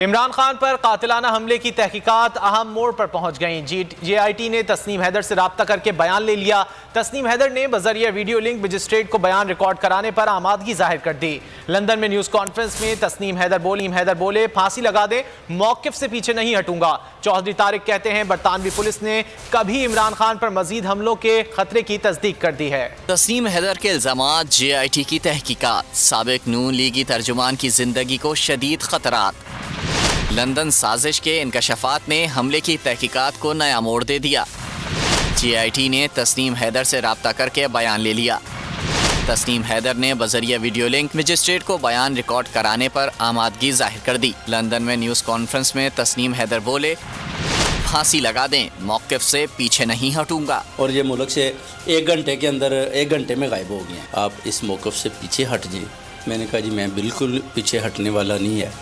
इमरान खान पर कातिलाना हमले की तहकीकात अहम मोड़ पर पहुंच गईं। JIT ने तस्नीम हैदर से राब्ता करके बयान ले लिया। तस्नीम हैदर ने बजरिया वीडियो लिंक मजिस्ट्रेट को बयान रिकॉर्ड कराने पर आमादगी जाहिर कर दी। लंदन में न्यूज़ कॉन्फ्रेंस में तस्नीम हैदर बोले, फांसी लगा दे, मौक़िफ़ से पीछे नहीं हटूंगा। चौधरी तारिक कहते हैं बरतानवी पुलिस ने कभी इमरान खान पर मजीद हमलों के खतरे की तस्दीक कर दी है। तस्नीम हैदर के इल्ज़ामात, JIT की तहकीकात, साबिक नून लीगी तर्जुमान की जिंदगी को शदीद खतरात। लंदन साजिश के इंकशाफात ने हमले की तहकीकात को नया मोड़ दे दिया। JIT ने तस्नीम हैदर से राब्ता करके बयान ले लिया। तस्नीम हैदर ने बजरिया वीडियो लिंक मजिस्ट्रेट को बयान रिकॉर्ड कराने पर आमादगी जाहिर कर दी। लंदन में न्यूज़ कॉन्फ्रेंस में तस्नीम हैदर बोले, फांसी लगा दें, मौक़िफ़ से पीछे नहीं हटूंगा। और ये मुल्क से 1 घंटे के अंदर 1 घंटे में गायब हो गए हैं। आप इस मौक़िफ़ से पीछे हट जाएं। मैंने कहा जी मैं बिल्कुल पीछे हटने वाला नहीं है।